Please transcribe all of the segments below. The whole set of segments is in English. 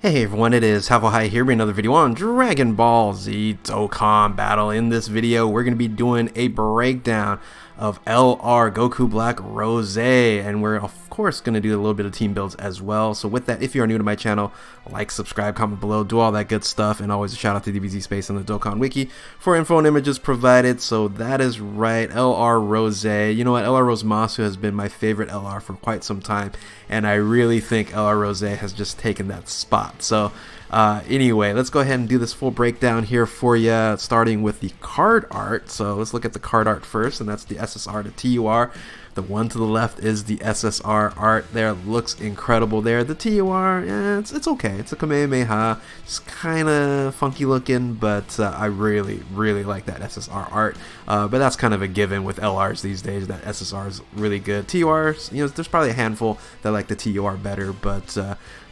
Hey everyone, it is High here with another video on Dragon Ball Z Dokkan Battle. In this video, we're going to be doing a breakdown of LR Goku Black Rose, and we're of course going to do a little bit of team builds as well. So with that, if you are new to my channel, like, subscribe, comment below, do all that good stuff, and always a shout out to DBZ Space and the Dokkan Wiki for info and images provided. So that is right, LR Rose. You know what, LR Rose Masu has been my favorite LR for quite some time, and I really think LR Rose has just taken that spot. So anyway, let's go ahead and do this full breakdown here for you, starting with the card art. So let's look at the card art first, and that's the SSR to TUR. The one to the left is the SSR art there. Looks incredible there. The TUR, yeah, it's okay. It's a Kamehameha. It's kind of funky looking, but I really like that SSR art. But that's kind of a given with LRs these days, that SSR is really good. TURs, you know, there's probably a handful that like the TUR better, but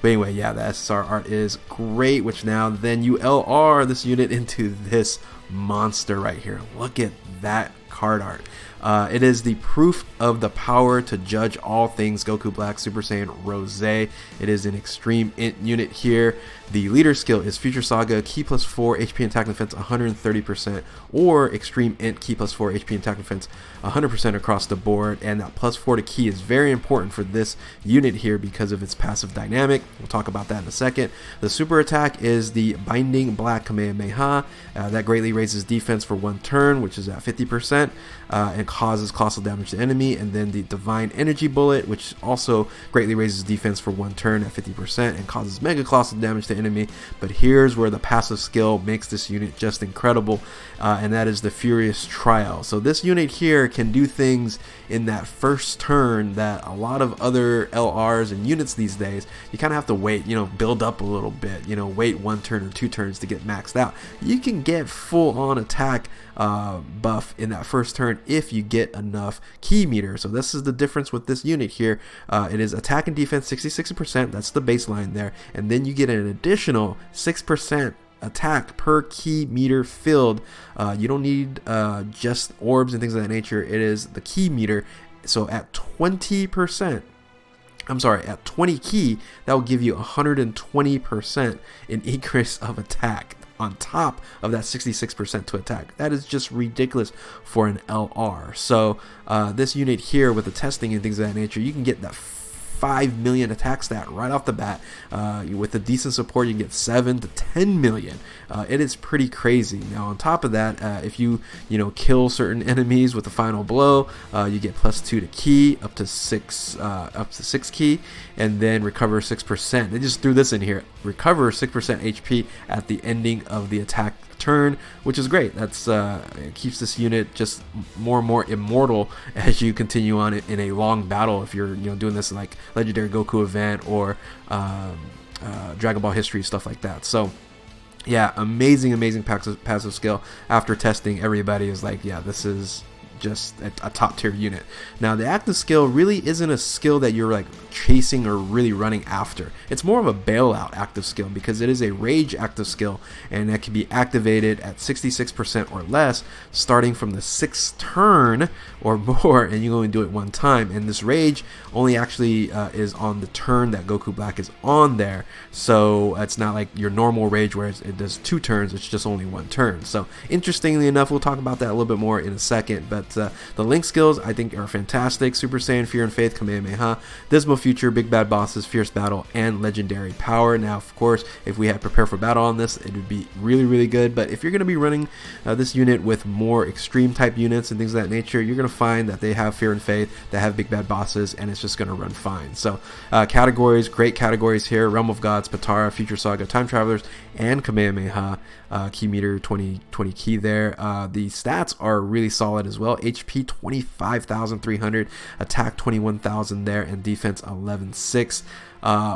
anyway, yeah, the SSR art is great, which now then you LR this unit into this monster right here. Look at that card art. It is the proof of the power to judge all things Goku Black Super Saiyan Rose. It is an extreme int unit here. The leader skill is Future Saga, Ki plus 4, HP and attack and defense 130%, or Extreme Int, Ki plus 4, HP and attack and defense 100% across the board. And that plus 4 to Ki is very important for this unit here because of its passive dynamic. We'll talk about that in a second. The super attack is the Binding Black Kamehameha. That greatly raises defense for one turn, which is at 50%, and causes colossal damage to enemy. And then the Divine Energy Bullet, which also greatly raises defense for one turn at 50% and causes mega colossal damage to enemy. But here's where the passive skill makes this unit just incredible, and that is the Furious Trial. So this unit here can do things in that first turn that a lot of other LRs and units these days, you kind of have to wait, you know, build up a little bit, you know, wait one turn or two turns to get maxed out. You can get full on attack buff in that first turn if you get enough Ki meter. So this is the difference with this unit here. It is attack and defense 66%, that's the baseline there, and then you get an additional 6% attack per Ki meter filled. You don't need just orbs and things of that nature. It is the Ki meter. So at 20%, I'm sorry, at 20 Ki, that will give you 120% in increase of attack on top of that 66% to attack. That is just ridiculous for an LR. So this unit here with the testing and things of that nature, you can get that 5 million attack stat right off the bat. With the decent support, you can get 7 to 10 million. It is pretty crazy. Now on top of that, if you kill certain enemies with the final blow, you get plus 2 to Ki, up to 6 Ki, and then recover 6%. They just threw this in here. Recover 6% HP at the ending of the attack turn, which is great. That's it keeps this unit just more and more immortal as you continue on in a long battle. If you're doing this in like Legendary Goku event or Dragon Ball history, stuff like that. So yeah, amazing passive skill. After testing, everybody is like, yeah, this is just a top tier unit. Now the active skill really isn't a skill that you're like chasing or really running after. It's more of a bailout active skill because it is a rage active skill, and that can be activated at 66% or less starting from the 6th turn or more, and you only do it one time. And this rage only actually is on the turn that Goku Black is on there, so it's not like your normal rage where it does 2 turns. It's just only 1 turn. So interestingly enough, we'll talk about that a little bit more in a second, but the link skills I think are fantastic. Super Saiyan, Fear and Faith, Kamehameha, Dismal Future, Big Bad Bosses, Fierce Battle, and Legendary Power. Now of course, if we had Prepare for Battle on this, it would be really good, but if you're going to be running this unit with more extreme type units and things of that nature, you're going to find that they have Fear and Faith, they have Big Bad Bosses, and it's just going to run fine. So categories, great categories here: Realm of Gods, Patara, Future Saga, Time Travelers, and Kamehameha. Ki meter 20 Ki there. The stats are really solid as well. HP 25,300, attack 21,000 there, and defense 11,600.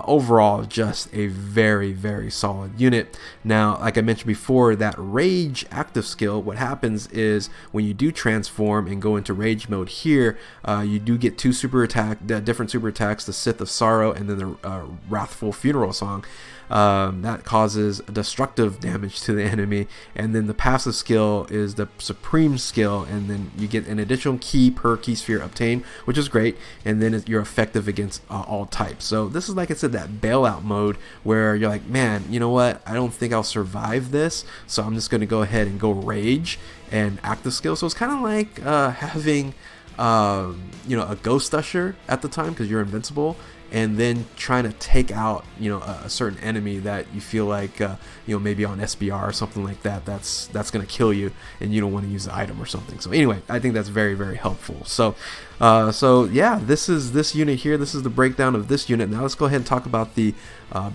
Overall, just a very solid unit. Now, like I mentioned before, that rage active skill, what happens is when you do transform and go into rage mode here, you do get 2 different super attacks: the Sith of Sorrow and then the Wrathful Funeral Song. That causes destructive damage to the enemy, and then the passive skill is the supreme skill, and then you get an additional Ki per Ki sphere obtained, which is great, and then you're effective against all types. So this is like I said, that bailout mode where you're like, man, you know what? I don't think I'll survive this, so I'm just going to go ahead and go rage and active skill. So it's kind of like having, you know, a ghost usher at the time because you're invincible, and then trying to take out, you know, a certain enemy that you feel like, you know, maybe on SBR or something like that, that's going to kill you, and you don't want to use the item or something. So anyway, I think that's very, very helpful. So yeah, this is this unit here. This is the breakdown of this unit. Now let's go ahead and talk about the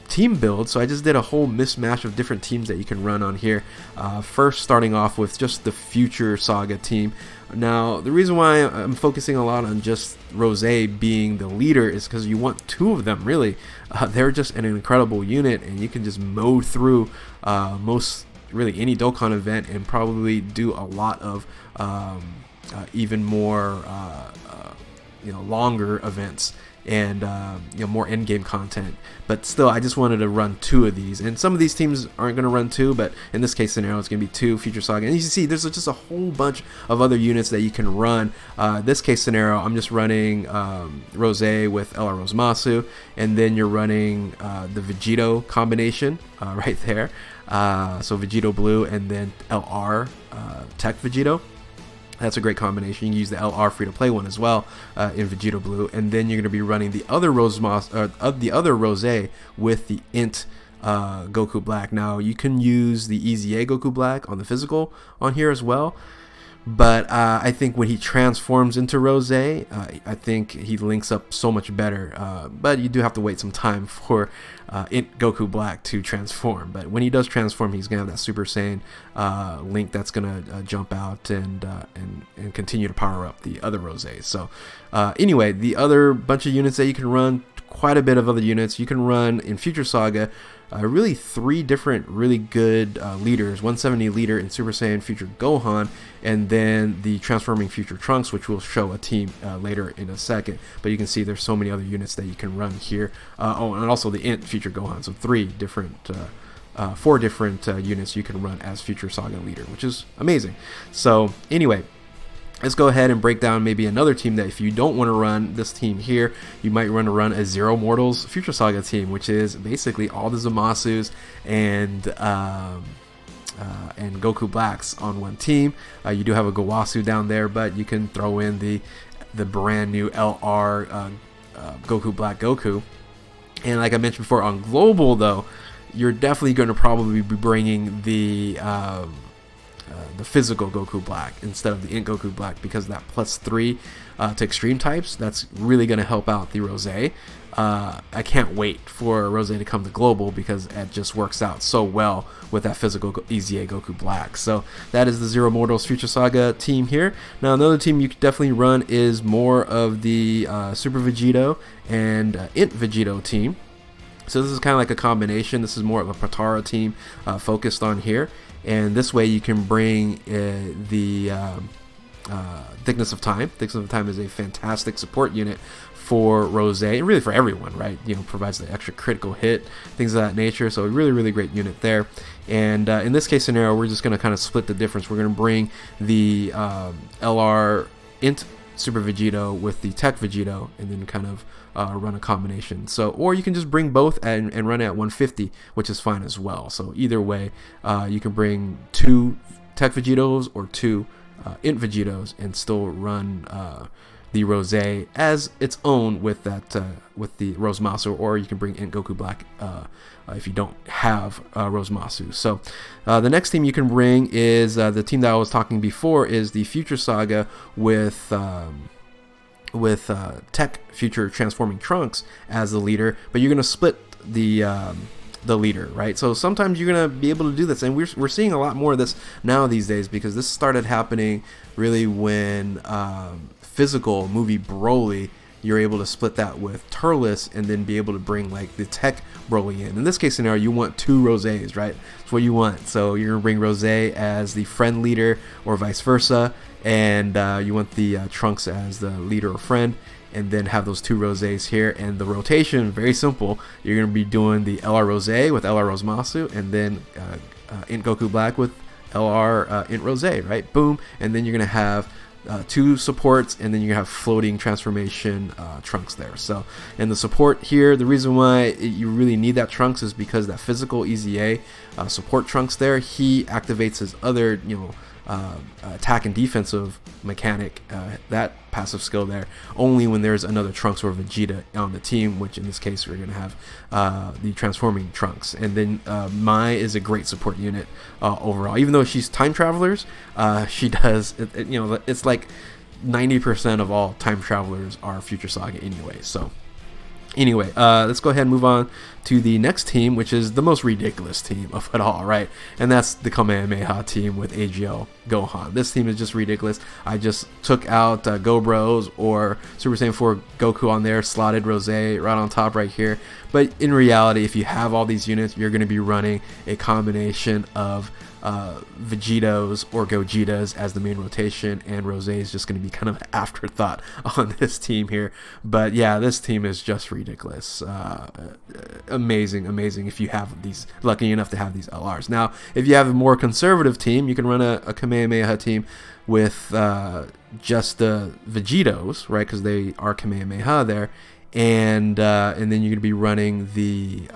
team build. So I just did a whole mismatch of different teams that you can run on here. First, starting off with just the Future Saga team. Now, the reason why I'm focusing a lot on just Rose being the leader is because you want two of them, really. They're just an incredible unit, and you can just mow through most, really, any Dokkan event and probably do a lot of even more, you know, longer events and you know, more end-game content. But still, I just wanted to run two of these, and some of these teams aren't going to run two, but in this case scenario it's going to be two Future Saga. And you can see there's just a whole bunch of other units that you can run. This case scenario, I'm just running Rose with LR Rosemasu, and then you're running the Vegito combination right there. So Vegito Blue and then LR Tech Vegito. That's a great combination. You can use the LR free-to-play one as well in Vegito Blue, and then you're going to be running the other Rose with the INT Goku Black. Now you can use the EZA Goku Black on the physical on here as well, but I think when he transforms into Rose, I think he links up so much better. But you do have to wait some time for INT Goku Black to transform. But when he does transform, he's gonna have that Super Saiyan link that's gonna jump out and continue to power up the other Roses. So anyway, the other bunch of units that you can run, quite a bit of other units you can run in Future Saga. Really three different really good leaders, 170 leader in Super Saiyan Future Gohan, and then the transforming Future Trunks, which will show a team later in a second. But you can see there's so many other units that you can run here. Oh, and also the INT Future Gohan. So four different units you can run as Future Saga leader, which is amazing. So anyway, let's go ahead and break down maybe another team that if you don't want to run this team here, you might want to run a Zero Mortals Future Saga team, which is basically all the Zamasus and Goku Blacks on one team. You do have a Gowasu down there, but you can throw in the brand new LR Goku Black Goku. And like I mentioned before, on Global though, you're definitely going to probably be bringing the physical Goku Black instead of the INT Goku Black, because that +3 to extreme types, that's really going to help out the Rose. I can't wait for Rose to come to Global because it just works out so well with that physical EZA Goku Black. So that is the Zero Mortals Future Saga team here. Now another team you could definitely run is more of the Super Vegito and INT Vegito team. So this is kind of like a combination. This is more of a Patara team focused on here. And this way you can bring the Thickness of Time. Thickness of Time is a fantastic support unit for Rose, and really for everyone, right? You know, provides the extra critical hit, things of that nature. So a really, really great unit there. And in this case scenario, we're just going to kind of split the difference. We're going to bring the LR INT Super Vegito with the Tech Vegito, and then kind of run a combination. So, or you can just bring both and run it at 150, which is fine as well. So either way, you can bring two Tech Vegitos or two INT Vegitos and still run the Rose as its own with that with the Rosemasu, or you can bring INT Goku Black if you don't have Rosemasu. So the next team you can bring is the team that I was talking before, is the Future Saga with Tech Future Transforming Trunks as the leader, but you're going to split the leader, right? So sometimes you're going to be able to do this, and we're seeing a lot more of this now these days, because this started happening really when physical movie Broly, you're able to split that with Turles and then be able to bring like the Tech Broly in. In this case scenario, you want two Roses, right? That's what you want. So you're going to bring Rose as the friend leader or vice versa, and you want the Trunks as the leader or friend, and then have those two Roses here. And the rotation, very simple. You're going to be doing the LR Rose with LR Rosemasu, and then INT Goku Black with LR INT Rose, right? Boom. And then you're going to have 2 supports, and then you have floating transformation Trunks there. So, and the support here, the reason why you really need that Trunks is because that physical EZA support Trunks there, he activates his other, attack and defensive mechanic, that passive skill there, only when there's another Trunks or Vegeta on the team, which in this case we're going to have the transforming Trunks. And then Mai is a great support unit overall. Even though she's time travelers, she does, it's like 90% of all time travelers are Future Saga anyway. So anyway, let's go ahead and move on to the next team, which is the most ridiculous team of it all, right? And that's the Kamehameha team with AGL Gohan. This team is just ridiculous. I just took out Go Bros or Super Saiyan 4 Goku on there, slotted Rose right on top right here. But in reality, if you have all these units, you're going to be running a combination of Vegetos or Gogetas as the main rotation, and Rose is just going to be kind of an afterthought on this team here. But yeah, this team is just ridiculous. Amazing if you have these, lucky enough to have these LRs. Now, if you have a more conservative team, you can run a Kamehameha team with just the Vegetos, right? Because they are Kamehameha there. And then you're gonna be running the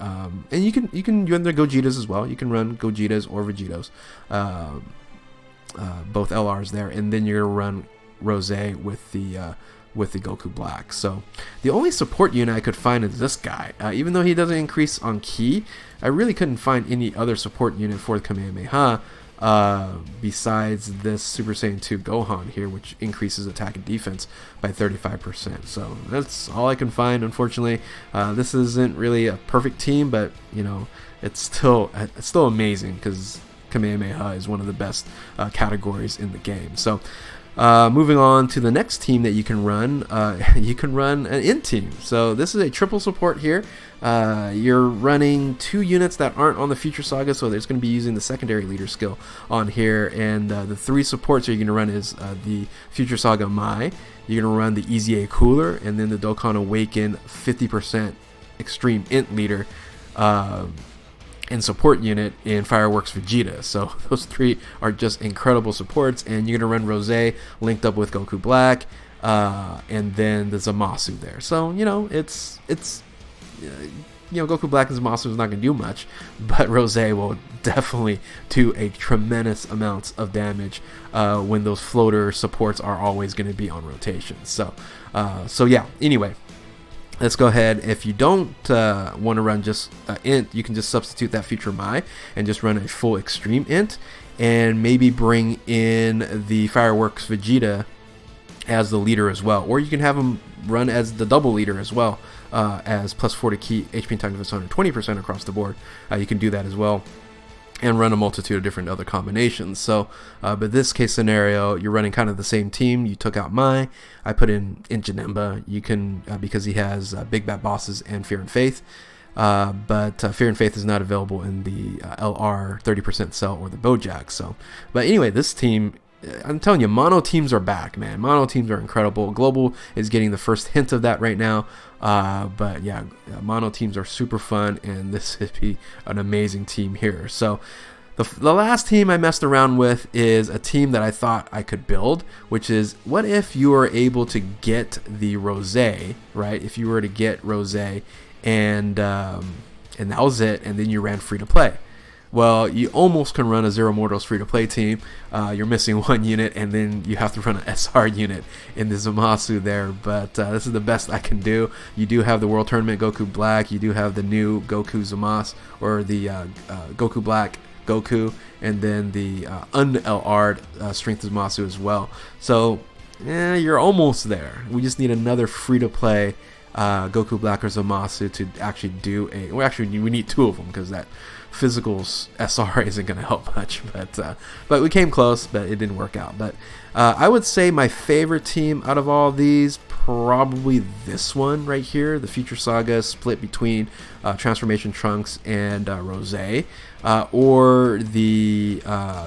and you can run the Gogetas as well. You can run Gogetas or Vegetos, both LRs there, and then you're gonna run Rose with the Goku Black. So the only support unit I could find is this guy. Even though he doesn't increase on ki, I really couldn't find any other support unit for the Kamehameha besides this Super Saiyan 2 Gohan here, which increases attack and defense by 35%. So that's all I can find, unfortunately. This isn't really a perfect team, but it's still amazing because Kamehameha is one of the best categories in the game. So moving on to the next team that you can run an INT team. So this is a triple support here. You're running 2 units that aren't on the Future Saga, so there's going to be using the secondary leader skill on here. And the 3 supports you're going to run is the Future Saga Mai. You're going to run the EZA Cooler, and then the Dokkan Awaken 50% Extreme INT leader and support unit in Fireworks Vegeta. So those 3 are just incredible supports, and you're going to run Rose linked up with Goku Black, and then the Zamasu there. So it's Goku Black and Zamasu is not going to do much, but Rose will definitely do a tremendous amounts of damage when those floater supports are always going to be on rotation. So yeah, anyway, let's go ahead. If you don't want to run just INT, you can just substitute that Future Mai and just run a full Extreme INT, and maybe bring in the Fireworks Vegeta as the leader as well. Or you can have him run as the double leader as well, as plus 40 ki, HP and time defense 120% across the board. You can do that as well, and run a multitude of different other combinations. So, but this case scenario, you're running kind of the same team. You took out Mai. I put in Janemba. You can, because he has Big Bad Bosses and Fear and Faith. But Fear and Faith is not available in the LR 30% cell or the Bojack. So, but anyway, this team, I'm telling you, mono teams are back, man. Mono teams are incredible. Global is getting the first hint of that right now. But yeah, mono teams are super fun, and this would be an amazing team here. So the last team I messed around with is a team that I thought I could build, which is, what if you were able to get the Rose, right? If you were to get Rose, and that was it, and then you ran free to play. Well, you almost can run a Zero Mortals free-to-play team. You're missing 1 unit, and then you have to run an SR unit in the Zamasu there. But this is the best I can do. You do have the World Tournament Goku Black. You do have the new Goku Zamas, or the Goku Black Goku, and then the un-LR'd Strength Zamasu as well. So, you're almost there. We just need another free-to-play Goku Black or Zamasu to actually do a... Well, actually, we need 2 of them, because that physical SR isn't going to help much, but we came close, but it didn't work out. But I would say my favorite team out of all these, probably this one right here, the Future Saga, split between Transformation Trunks and Rose, or the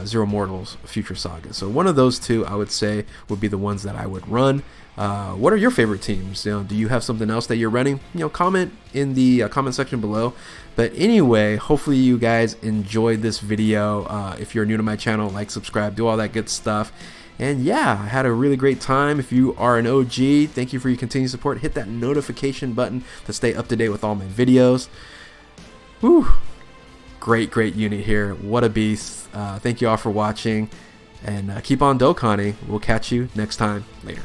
Zero Mortals Future Saga. So one of those 2, I would say, would be the ones that I would run. What are your favorite teams? Do you have something else that you're running? Comment in the comment section below. But anyway, hopefully you guys enjoyed this video. If you're new to my channel, like, subscribe, do all that good stuff. And yeah, I had a really great time. If you are an OG, thank you for your continued support. Hit that notification button to stay up to date with all my videos. Woo! Great unit here. What a beast. Thank you all for watching. And keep on Dokkaning. We'll catch you next time. Later.